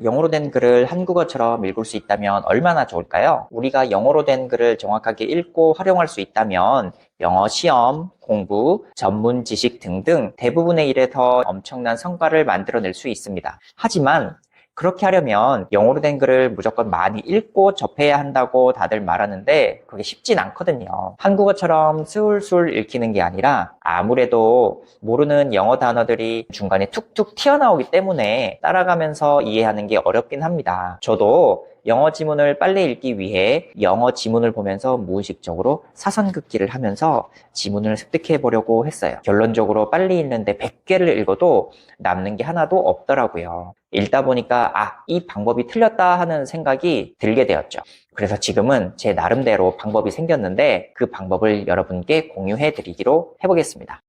영어로 된 글을 한국어처럼 읽을 수 있다면 얼마나 좋을까요? 우리가 영어로 된 글을 정확하게 읽고 활용할 수 있다면 영어 시험, 공부, 전문 지식 등등 대부분의 일에서 엄청난 성과를 만들어낼 수 있습니다. 하지만 그렇게 하려면 영어로 된 글을 무조건 많이 읽고 접해야 한다고 다들 말하는데 그게 쉽진 않거든요. 한국어처럼 술술 읽히는 게 아니라 아무래도 모르는 영어 단어들이 중간에 툭툭 튀어나오기 때문에 따라가면서 이해하는 게 어렵긴 합니다. 저도 영어 지문을 빨리 읽기 위해 영어 지문을 보면서 무의식적으로 사선 긋기를 하면서 지문을 습득해 보려고 했어요. 결론적으로 빨리 읽는데 100개를 읽어도 남는 게 하나도 없더라고요. 읽다 보니까 이 방법이 틀렸다 하는 생각이 들게 되었죠. 그래서 지금은 제 나름대로 방법이 생겼는데 그 방법을 여러분께 공유해 드리기로 해보겠습니다.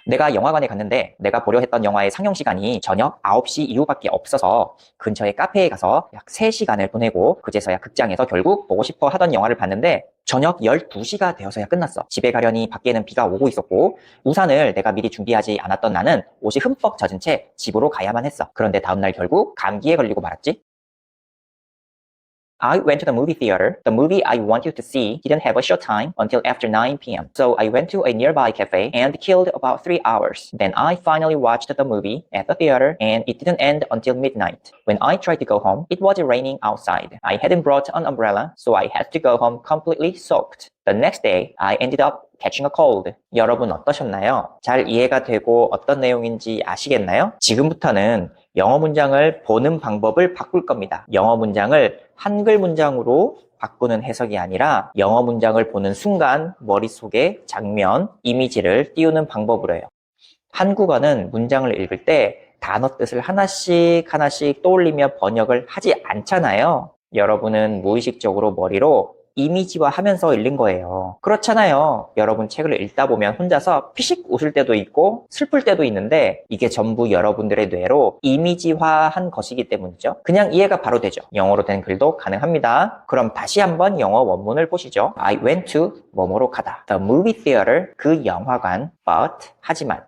내가 영화관에 갔는데 내가 보려 했던 영화의 상영 시간이 저녁 9시 이후밖에 없어서 근처의 카페에 가서 약 3시간을 보내고 그제서야 극장에서 결국 보고 싶어 하던 영화를 봤는데 저녁 12시가 되어서야 끝났어. 집에 가려니 밖에는 비가 오고 있었고 우산을 내가 미리 준비하지 않았던 나는 옷이 흠뻑 젖은 채 집으로 가야만 했어. 그런데 다음날 결국 감기에 걸리고 말았지. I went to the movie theater. The movie I wanted to see didn't have a showtime until after 9 p.m. So I went to a nearby cafe and killed about 3 hours. Then I finally watched the movie at the theater and it didn't end until midnight. When I tried to go home, it was raining outside. I hadn't brought an umbrella, so I had to go home completely soaked. The next day, I ended up catching a cold. 여러분 어떠셨나요? 잘 이해가 되고 어떤 내용인지 아시겠나요? 지금부터는 영어 문장을 보는 방법을 바꿀 겁니다. 영어 문장을 한글 문장으로 바꾸는 해석이 아니라 영어 문장을 보는 순간 머릿속에 장면, 이미지를 띄우는 방법으로요. 한국어는 문장을 읽을 때 단어 뜻을 하나씩 하나씩 떠올리며 번역을 하지 않잖아요. 여러분은 무의식적으로 머리로 이미지화 하면서 읽는 거예요. 그렇잖아요. 여러분 책을 읽다 보면 혼자서 피식 웃을 때도 있고 슬플 때도 있는데 이게 전부 여러분들의 뇌로 이미지화한 것이기 때문이죠. 그냥 이해가 바로 되죠. 영어로 된 글도 가능합니다. 그럼 다시 한번 영어 원문을 보시죠. I went to 뭐뭐로 가다. The movie theater 그 영화관 but 하지만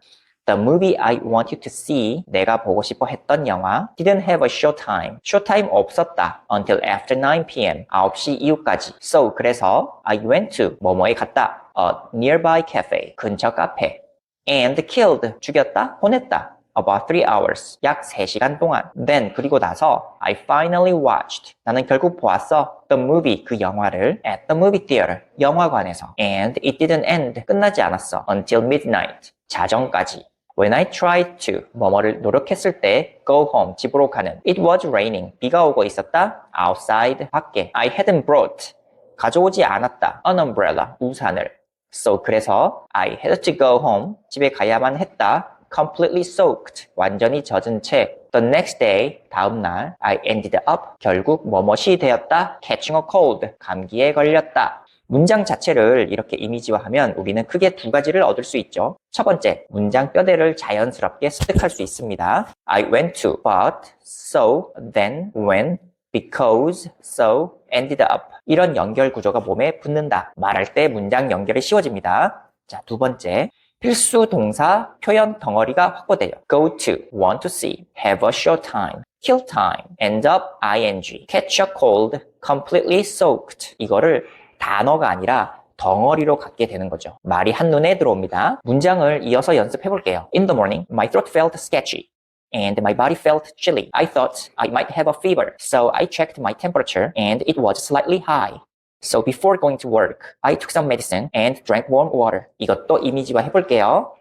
The movie I wanted to see, 내가 보고 싶어 했던 영화, didn't have a showtime. showtime 없었다. Until after 9 p.m. 9시 이후까지. So, 그래서 I went to, 뭐뭐에 갔다. A nearby cafe, 근처 카페. And killed, 죽였다, 보냈다. About 3 hours, 약 3시간 동안. Then, 그리고 나서 I finally watched. 나는 결국 보았어. The movie, 그 영화를 at the movie theater, 영화관에서. And it didn't end, 끝나지 않았어. Until midnight, 자정까지. When I tried to, 뭐뭐를 노력했을 때 go home, 집으로 가는. It was raining, 비가 오고 있었다. Outside, 밖에. I hadn't brought, 가져오지 않았다. An umbrella, 우산을. So, 그래서 I had to go home, 집에 가야만 했다. Completely soaked, 완전히 젖은 채. The next day, 다음 날, I ended up, 결국 뭐뭇이 되었다. Catching a cold, 감기에 걸렸다. 문장 자체를 이렇게 이미지화하면 우리는 크게 두 가지를 얻을 수 있죠. 첫 번째, 문장 뼈대를 자연스럽게 습득할 수 있습니다. I went to, but, so, then, when, because, so, ended up. 이런 연결 구조가 몸에 붙는다. 말할 때 문장 연결이 쉬워집니다. 자, 두 번째, 필수 동사 표현 덩어리가 확보돼요. Go to, want to see, have a short time, kill time, end up, ing, catch a cold, completely soaked. 이거를 단어가 아니라 덩어리로 갖게 되는 거죠. 말이 한눈에 들어옵니다. 문장을 이어서 연습해 볼게요. In the morning, my throat felt sketchy. And my body felt chilly. I thought I might have a fever. So I checked my temperature and it was slightly high. So before going to work, I took some medicine and drank warm water. 이것도 이미지화 해볼게요.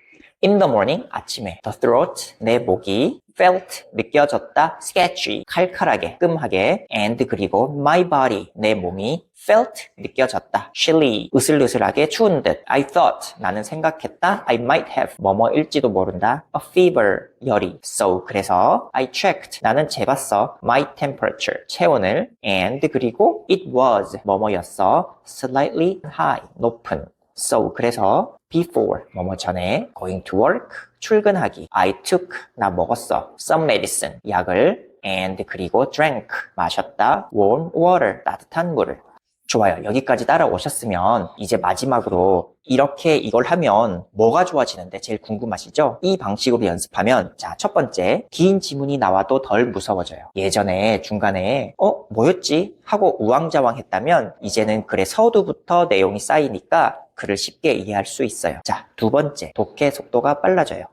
In the morning, 아침에. The throat, 내 목이. Felt, 느껴졌다. Sketchy, 칼칼하게, 끔하게. And 그리고 my body, 내 몸이. Felt, 느껴졌다. Chilly, 으슬으슬하게 추운 듯. I thought, 나는 생각했다. I might have, 뭐뭐일지도 모른다. A fever, 열이. So, 그래서 I checked, 나는 재봤어. My temperature, 체온을. And 그리고 it was, 뭐뭐였어. Slightly high, 높은. So, 그래서 before, 뭐뭐 전에 going to work, 출근하기. I took, 나 먹었어. Some medicine, 약을. And 그리고 drank, 마셨다. warm water, 따뜻한 물을. 좋아요. 여기까지 따라오셨으면 이제 마지막으로 이렇게 이걸 하면 뭐가 좋아지는데 제일 궁금하시죠? 이 방식으로 연습하면 자, 첫 번째, 긴 지문이 나와도 덜 무서워져요. 예전에 중간에 뭐였지? 하고 우왕좌왕 했다면 이제는 글의 서두부터 내용이 쌓이니까 글을 쉽게 이해할 수 있어요. 자, 두 번째, 독해 속도가 빨라져요.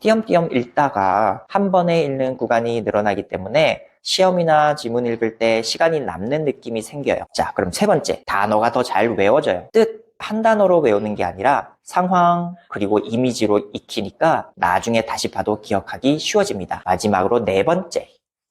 띄엄띄엄 읽다가 한 번에 읽는 구간이 늘어나기 때문에 시험이나 지문 읽을 때 시간이 남는 느낌이 생겨요. 자, 그럼 세 번째, 단어가 더 잘 외워져요. 뜻 한 단어로 외우는 게 아니라 상황 그리고 이미지로 익히니까 나중에 다시 봐도 기억하기 쉬워집니다. 마지막으로 네 번째,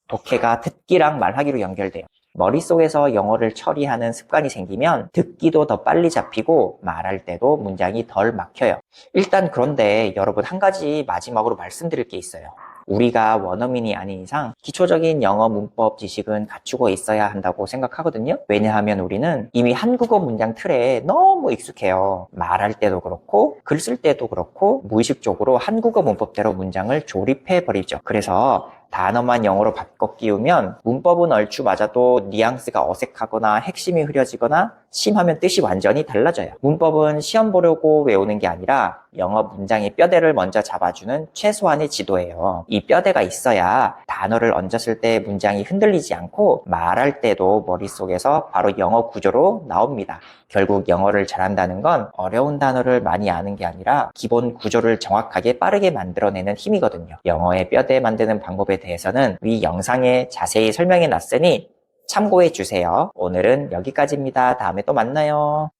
독해가 듣기랑 말하기로 연결돼요. 머릿속에서 영어를 처리하는 습관이 생기면 듣기도 더 빨리 잡히고 말할 때도 문장이 덜 막혀요. 일단 그런데 여러분 한 가지 마지막으로 말씀드릴 게 있어요. 우리가 원어민이 아닌 이상 기초적인 영어 문법 지식은 갖추고 있어야 한다고 생각하거든요. 왜냐하면 우리는 이미 한국어 문장 틀에 너무 익숙해요. 말할 때도 그렇고 글 쓸 때도 그렇고 무의식적으로 한국어 문법대로 문장을 조립해버리죠. 그래서 단어만 영어로 바꿔 끼우면 문법은 얼추 맞아도 뉘앙스가 어색하거나 핵심이 흐려지거나 심하면 뜻이 완전히 달라져요. 문법은 시험 보려고 외우는 게 아니라 영어 문장의 뼈대를 먼저 잡아주는 최소한의 지도예요. 이 뼈대가 있어야 단어를 얹었을 때 문장이 흔들리지 않고 말할 때도 머릿속에서 바로 영어 구조로 나옵니다. 결국 영어를 잘한다는 건 어려운 단어를 많이 아는 게 아니라 기본 구조를 정확하게 빠르게 만들어내는 힘이거든요. 영어의 뼈대 만드는 방법에 대해서는 위 영상에 자세히 설명해 놨으니 참고해 주세요. 오늘은 여기까지입니다. 다음에 또 만나요.